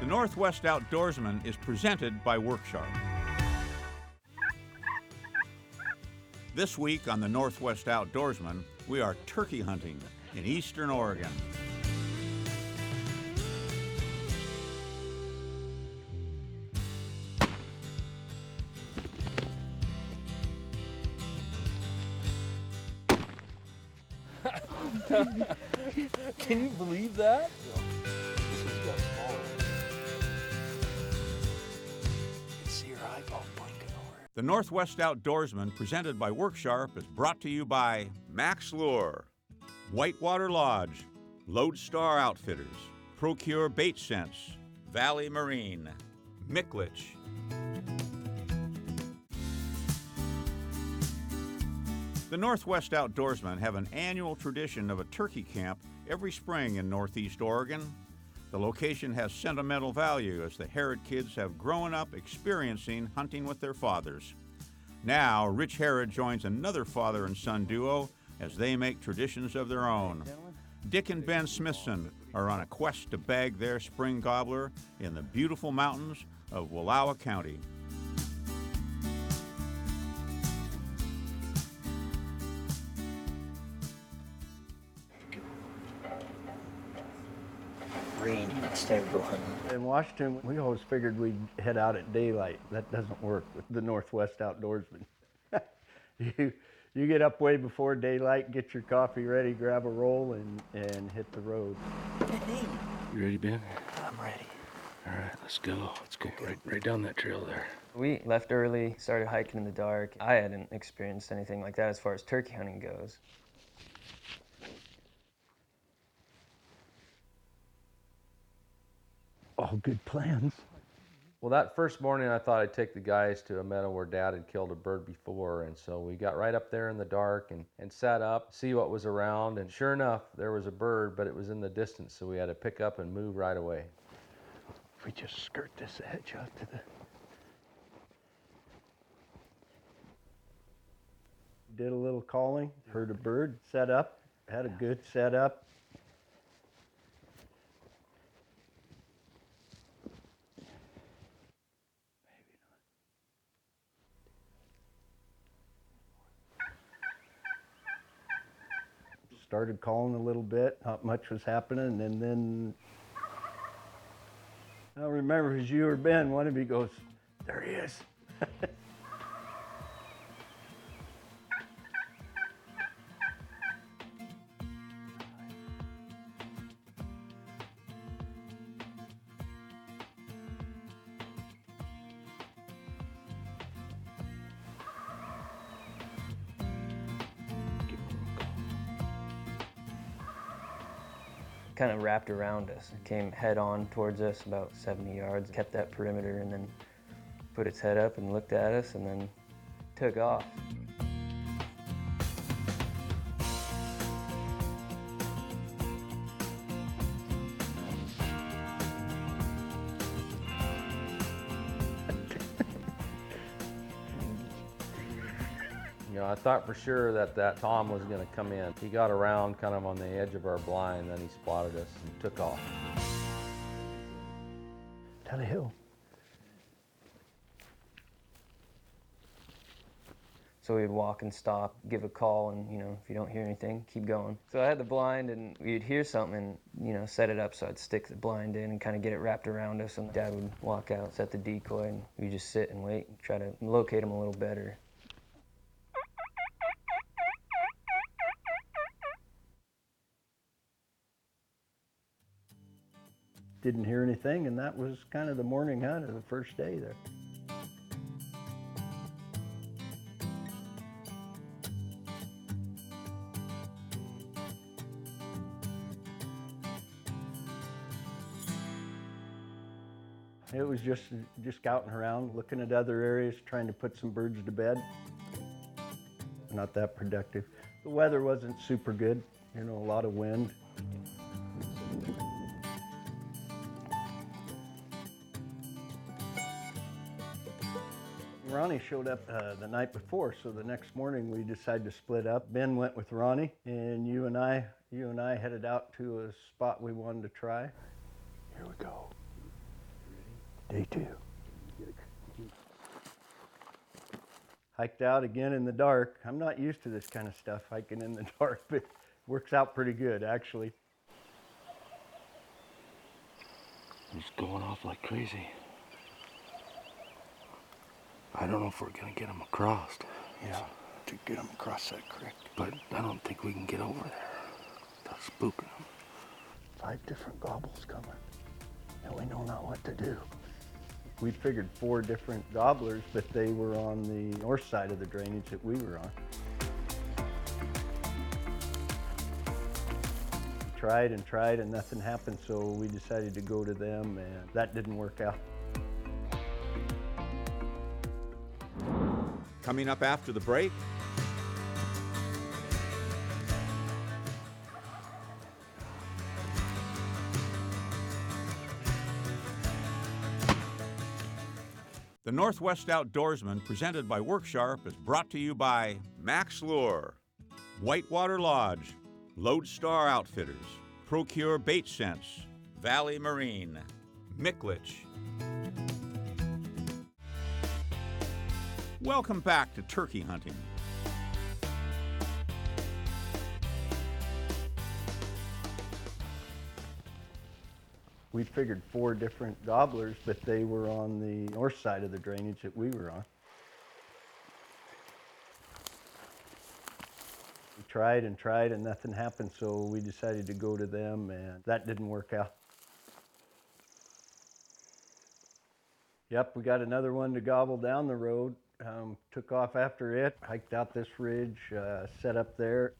Northwest Outdoorsman is presented by Worksharp. This week on the Northwest Outdoorsman, we are turkey hunting in eastern Oregon. Can you believe that? The Northwest Outdoorsman, presented by Worksharp, is brought to you by Max Lure, Whitewater Lodge, Lodestar Outfitters, Procure Bait Sense, Valley Marine, Micklich. The Northwest Outdoorsmen have an annual tradition of a turkey camp every spring in Northeast Oregon. The location has sentimental value as the Harrod kids have grown up experiencing hunting with their fathers. Now, Rich Harrod joins another father and son duo as they make traditions of their own. Dick and Ben Smithson are on a quest to bag their spring gobbler in the beautiful mountains of Wallowa County. Rain, it's time to go hunting. In Washington, we always figured we'd head out at daylight. That doesn't work with the Northwest Outdoorsman. You get up way before daylight, get your coffee ready, grab a roll, and hit the road. Hey. You ready, Ben? I'm ready. All right, let's go. Let's go right down that trail there. We left early, started hiking in the dark. I hadn't experienced anything like that as far as turkey hunting goes. All good plans. Well, that first morning I thought I'd take the guys to a meadow where Dad had killed a bird before, and so we got right up there in the dark and sat up, see what was around, and sure enough, there was a bird, but it was in the distance, so we had to pick up and move right away. If we just skirt this edge out to the... Did a little calling, heard a bird, set up, had a good setup. Started calling a little bit, not much was happening, and then I don't remember if it was you or Ben, one of you goes, "There he is." Kind of wrapped around us. It came head on towards us about 70 yards, kept that perimeter, and then put its head up and looked at us and then took off. You know, I thought for sure that Tom was going to come in. He got around kind of on the edge of our blind, then he spotted us and took off. Down the hill. So we'd walk and stop, give a call, and, you know, if you don't hear anything, keep going. So I had the blind, and we'd hear something and, you know, set it up so I'd stick the blind in and kind of get it wrapped around us, and Dad would walk out, set the decoy, and we'd just sit and wait and try to locate him a little better. Didn't hear anything, and that was kind of the morning hunt of the first day there. It was just scouting around, looking at other areas, trying to put some birds to bed. Not that productive. The weather wasn't super good, you know, a lot of wind. Ronnie showed up the night before, so the next morning we decided to split up. Ben went with Ronnie, and you and I headed out to a spot we wanted to try. Here we go. Day 2. Hiked out again in the dark. I'm not used to this kind of stuff, hiking in the dark, but it works out pretty good, actually. He's going off like crazy. I don't know if we're gonna get him across. Yeah, to get them across that creek. But I don't think we can get over there without spooking him. 5 different gobbles coming, and we know not what to do. We figured 4 different gobblers, but they were on the north side of the drainage that we were on. We tried and tried and nothing happened, so we decided to go to them, and that didn't work out. Coming up after the break, the Northwest Outdoorsman, presented by Worksharp, is brought to you by Max Lure, Whitewater Lodge, Lodestar Outfitters, Procure Bait Sense, Valley Marine, Micklich. Welcome back to turkey hunting. We figured 4 different gobblers, but they were on the north side of the drainage that we were on. We tried and tried and nothing happened, so we decided to go to them, and that didn't work out. Yep, we got another one to gobble down the road. Took off after it, hiked out this ridge, set up there.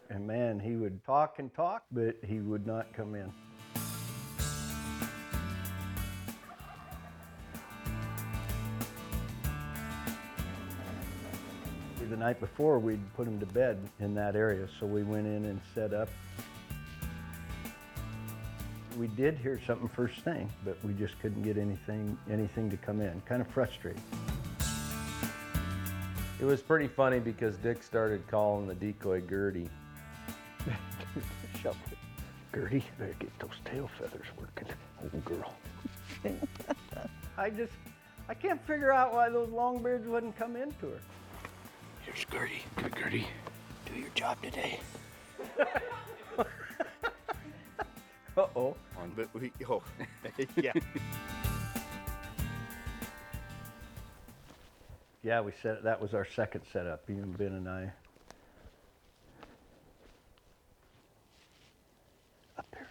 And man, he would talk and talk, but he would not come in. The night before, we'd put him to bed in that area, so we went in and set up. We did hear something first thing, but we just couldn't get anything to come in. Kind of frustrating. It was pretty funny because Dick started calling the decoy Gertie. Shut it. Gertie, you better get those tail feathers working, old girl. I can't figure out why those longbeards wouldn't come into her. Here's Gertie. Good, Gertie. Do your job today. Uh-oh. But yeah. Yeah, that was our second setup, even Ben and I. Up here.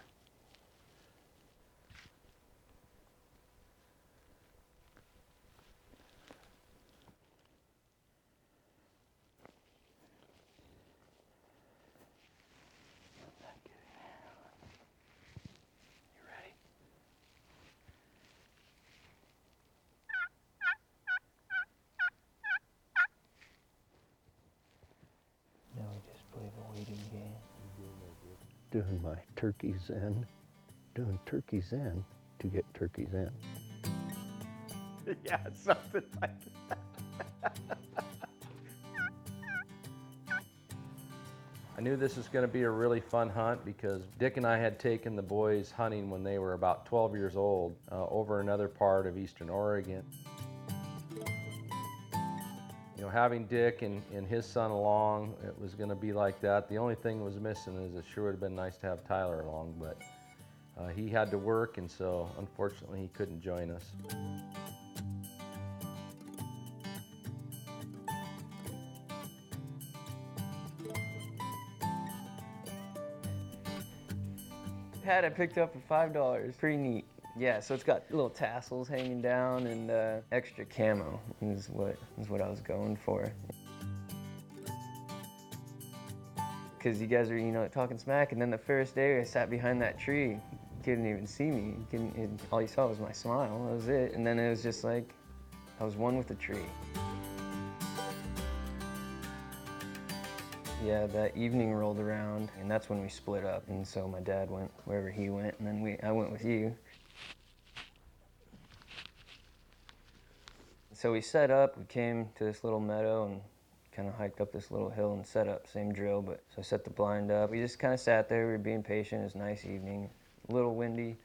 You ready? Now we just play the waiting game. Doing my turkey zen. Doing turkey zen to get turkeys in. Yeah, something like that. I knew this was going to be a really fun hunt because Dick and I had taken the boys hunting when they were about 12 years old over another part of eastern Oregon. You know, having Dick and his son along, it was going to be like that. The only thing that was missing is it sure would have been nice to have Tyler along, but he had to work, and so unfortunately he couldn't join us. Hat I picked up for $5. Pretty neat. Yeah, so it's got little tassels hanging down and extra camo is what I was going for. Because you guys are, talking smack, and then the first day I sat behind that tree, you couldn't even see me. All you saw was my smile, that was it. And then it was just like, I was one with the tree. Yeah, that evening rolled around, and that's when we split up. And so my dad went wherever he went, and then I went with you. So we set up, we came to this little meadow and kind of hiked up this little hill and set up, same drill, but so I set the blind up. We just kind of sat there, we were being patient. It was a nice evening, a little windy.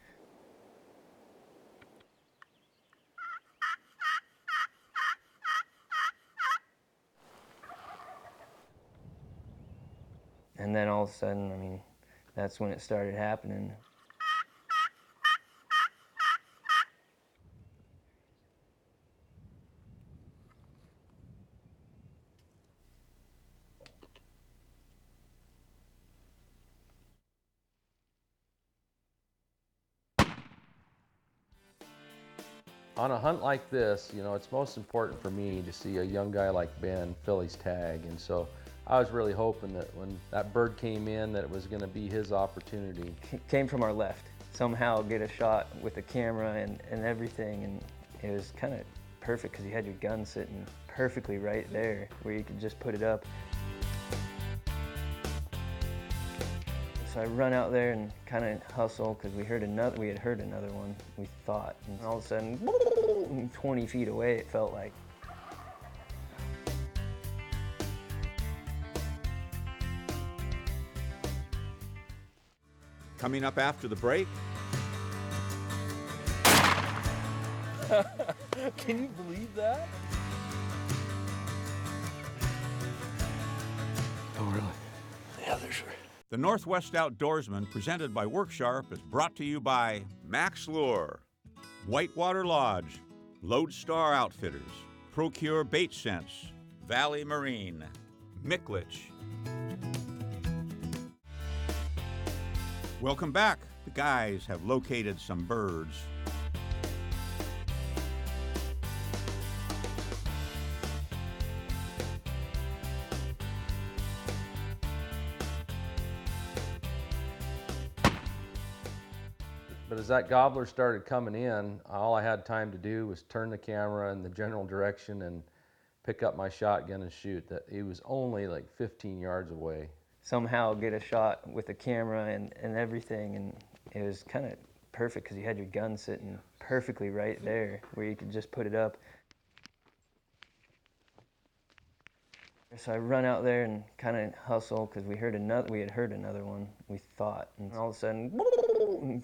And then all of a sudden, I mean, that's when it started happening. On a hunt like this, you know, it's most important for me to see a young guy like Ben fill his tag. And so I was really hoping that when that bird came in, that it was going to be his opportunity. It came from our left. Somehow get a shot with the camera and everything, and it was kind of perfect because you had your gun sitting perfectly right there where you could just put it up. So I run out there and kind of hustle because we had heard another one, we thought. And all of a sudden, 20 feet away it felt like. Coming up after the break, Can you believe that? Oh, really? Yeah, they're sure. the Northwest Outdoorsmen, presented by Worksharp, is brought to you by Max Lure, Whitewater Lodge, Lodestar Outfitters, Procure Bait Sense, Valley Marine, Micklich. Welcome back. The guys have located some birds. But as that gobbler started coming in, all I had time to do was turn the camera in the general direction and pick up my shotgun and shoot. That he was only like 15 yards away. Somehow get a shot with the camera and everything, and it was kind of perfect because you had your gun sitting perfectly right there where you could just put it up. So I run out there and kind of hustle because we had heard another one, we thought, and all of a sudden,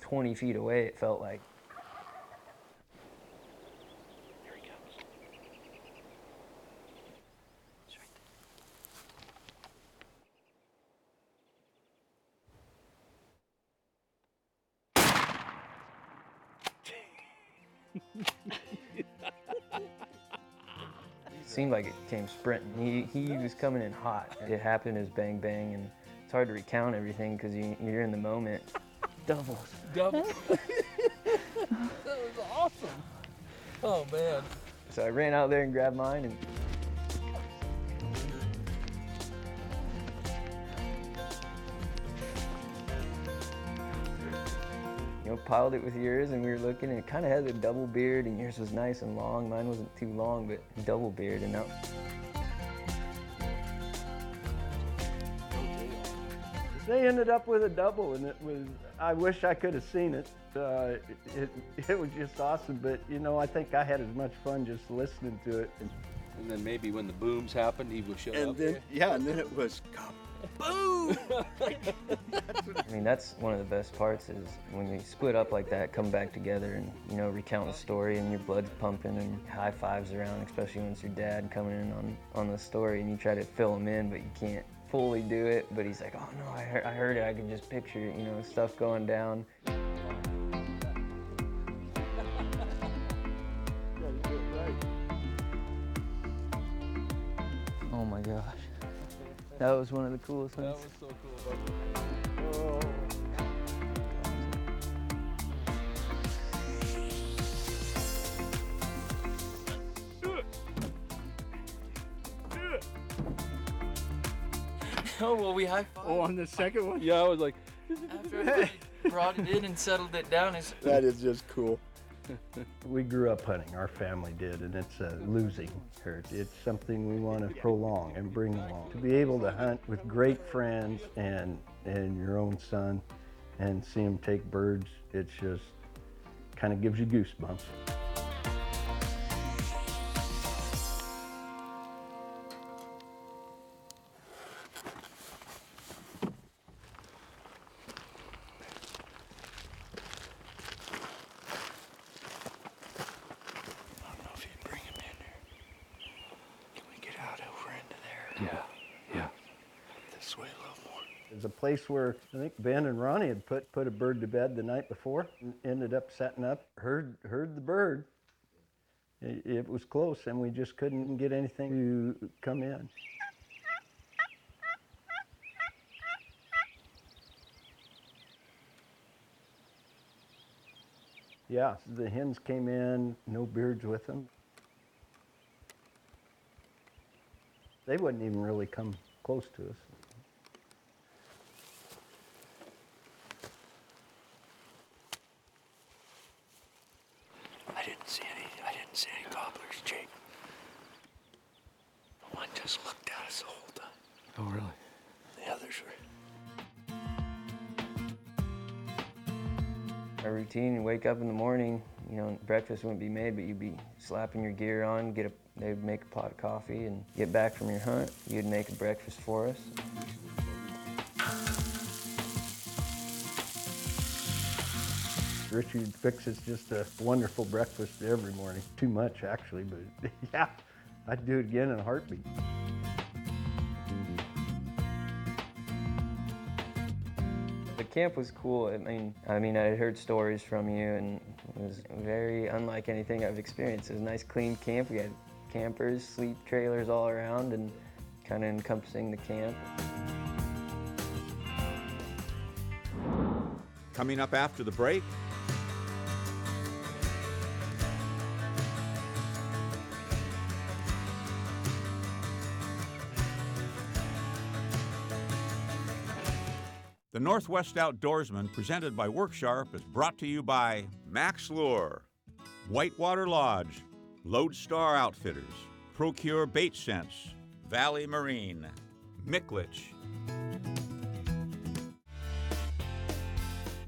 20 feet away it felt like. Here he comes. It's right Seemed like it came sprinting. He was coming in hot. It happened as bang bang, and it's hard to recount everything because you're in the moment. Doubles. Double. That was awesome. Oh, man. So I ran out there and grabbed mine and piled it with yours, and we were looking, and it kind of had a double beard, and yours was nice and long. Mine wasn't too long, but double beard, and now. They ended up with a double, and it was, I wish I could have seen it. It was just awesome, but you know, I think I had as much fun just listening to it. And then maybe when the booms happened, he would show And up. then, yeah, and then it was, boom! I mean, that's one of the best parts is when we split up like that, come back together and, you know, recount the story, and your blood's pumping and high fives around, especially when it's your dad coming in on the story, and you try to fill him in, but you can't fully do it. But he's like, oh no, I heard it. I can just picture, you know, stuff going down. Oh my gosh. That was one of the coolest ones. That was so cool. Oh, well, we high-fived. Oh, on the second one? Yeah, I was like, After everybody brought it in and settled it down. That is just cool. We grew up hunting, our family did, and it's a losing hurt. It's something we want to prolong and bring along. To be able to hunt with great friends and your own son and see him take birds, it's just kind of gives you goosebumps. was a place where I think Ben and Ronnie had put a bird to bed the night before and ended up setting up, heard the bird. It was close and we just couldn't get anything to come in. Yeah, the hens came in, no beards with them. They wouldn't even really come close to us. I didn't see any gobblers, Jake. One just looked at us the whole time. Oh, really? The others were. Our routine, you wake up in the morning, you know, breakfast wouldn't be made, but you'd be slapping your gear on, they'd make a pot of coffee and get back from your hunt. You'd make a breakfast for us. Richie fixes just a wonderful breakfast every morning. Too much, actually, but yeah, I'd do it again in a heartbeat. The camp was cool. I mean, I had heard stories from you, and it was very unlike anything I've experienced. It was a nice, clean camp. We had campers, sleep trailers all around, and kind of encompassing the camp. Coming up after the break, the Northwest Outdoorsmen, presented by Worksharp, is brought to you by Max Lure, Whitewater Lodge, Lodestar Outfitters, Procure Bait Sense, Valley Marine, Micklich.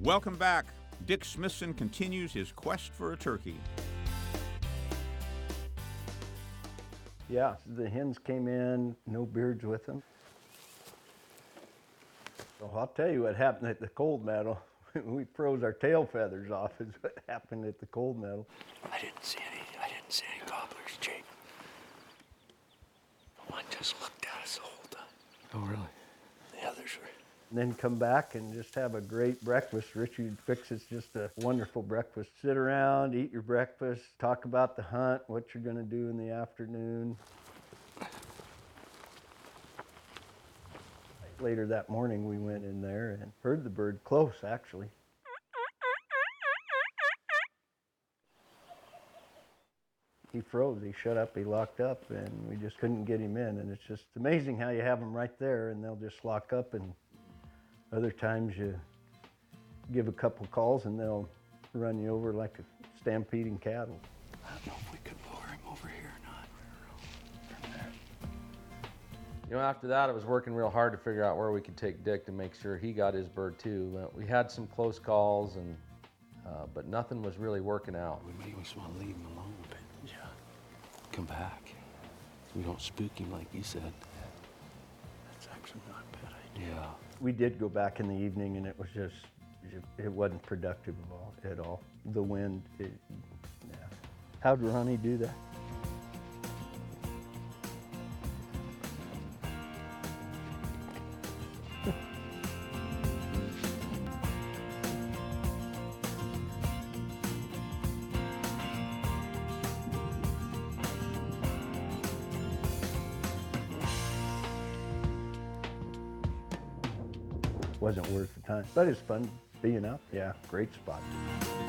Welcome back. Dick Smithson continues his quest for a turkey. Yeah, the hens came in, no beards with them. So I'll tell you what happened at the cold meadow. We froze our tail feathers off is what happened at the cold meadow. I didn't see any gobblers, Jake. One just looked at us the whole time. Oh, really? The others were. And then come back and just have a great breakfast. Richie fixes just a wonderful breakfast. Sit around, eat your breakfast, talk about the hunt, what you're gonna do in the afternoon. Later that morning, we went in there and heard the bird close, actually. He froze, he shut up, he locked up, and we just couldn't get him in. And it's just amazing how you have them right there and they'll just lock up, and other times you give a couple calls and they'll run you over like a stampeding cattle. I don't know if we could lure him over here or not. You know, after that, I was working real hard to figure out where we could take Dick to make sure he got his bird too. We had some close calls, and but nothing was really working out. We may just want to leave him alone, but yeah, come back. We don't spook him like you said. That's actually not a bad idea. Yeah. We did go back in the evening and it was just, it wasn't productive at all. The wind, yeah. How'd Ronnie do that? Wasn't worth the time, but it's fun being out. Yeah, great spot. Okay.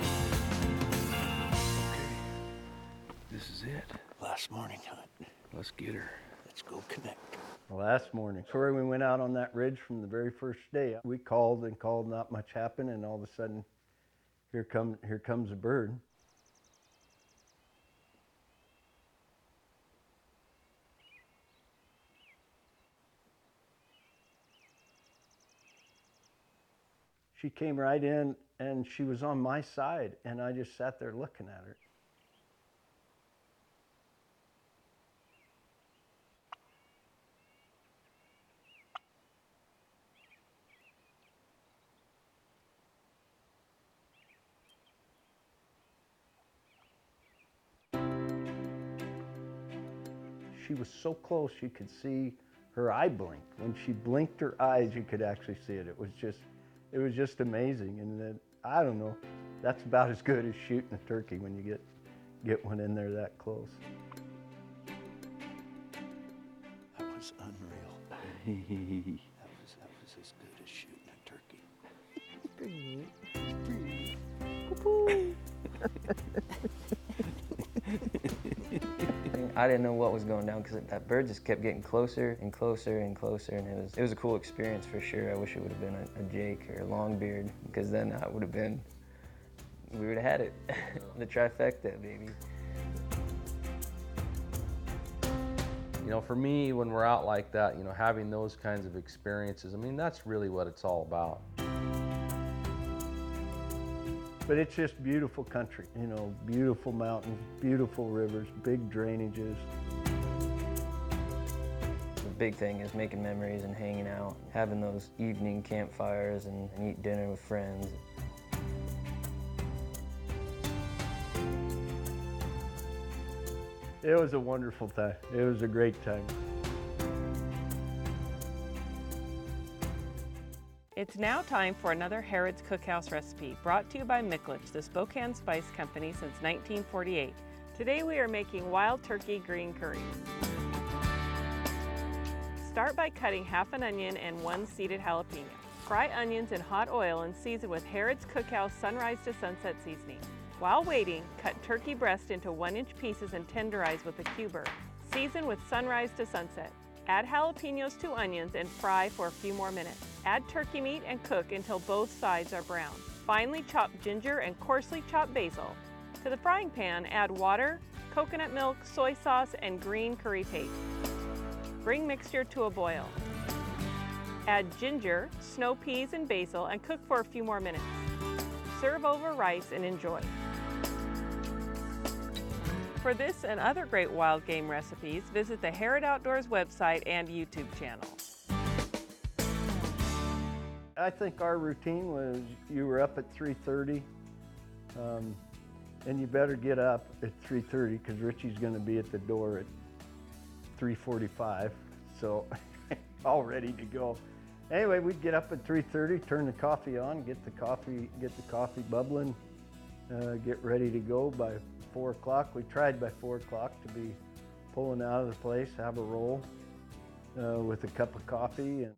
This is it. Last morning hunt. Let's get her. Let's go connect. Last morning, sorry, we went out on that ridge from the very first day. We called and called, not much happened, and all of a sudden, here comes a bird. She came right in and she was on my side, and I just sat there looking at her. She was so close you could see her eye blinked. When she blinked her eyes, you could actually see it. It was just amazing. And then, I don't know, that's about as good as shooting a turkey when you get one in there that close. That was unreal. That was as good as shooting a turkey. I didn't know what was going down because that bird just kept getting closer and closer and closer, and it was a cool experience for sure. I wish it would have been a Jake or a Longbeard, because then we would have had it. The trifecta, baby. You know, for me, when we're out like that, you know, having those kinds of experiences, I mean, that's really what it's all about. But it's just beautiful country, you know, beautiful mountains, beautiful rivers, big drainages. The big thing is making memories and hanging out, having those evening campfires and eat dinner with friends. It was a wonderful time. It was a great time. It's now time for another Harrod's Cookhouse recipe, brought to you by Micklich, the Spokane Spice Company since 1948. Today we are making wild turkey green curries. Start by cutting half an onion and 1 seeded jalapeno. Fry onions in hot oil and season with Harrod's Cookhouse Sunrise to Sunset seasoning. While waiting, cut turkey breast into 1-inch pieces and tenderize with a cuber. Season with Sunrise to Sunset. Add jalapenos to onions and fry for a few more minutes. Add turkey meat and cook until both sides are brown. Finely chop ginger and coarsely chopped basil. To the frying pan, add water, coconut milk, soy sauce, and green curry paste. Bring mixture to a boil. Add ginger, snow peas, and basil and cook for a few more minutes. Serve over rice and enjoy. For this and other great wild game recipes, visit the Harrod Outdoors website and YouTube channel. I think our routine was you were up at 3:30, and you better get up at 3:30 because Richie's going to be at the door at 3:45, so all ready to go. Anyway, we'd get up at 3:30, turn the coffee on, get the coffee bubbling, get ready to go by 4 o'clock. We tried by 4 o'clock to be pulling out of the place, have a roll with a cup of coffee. And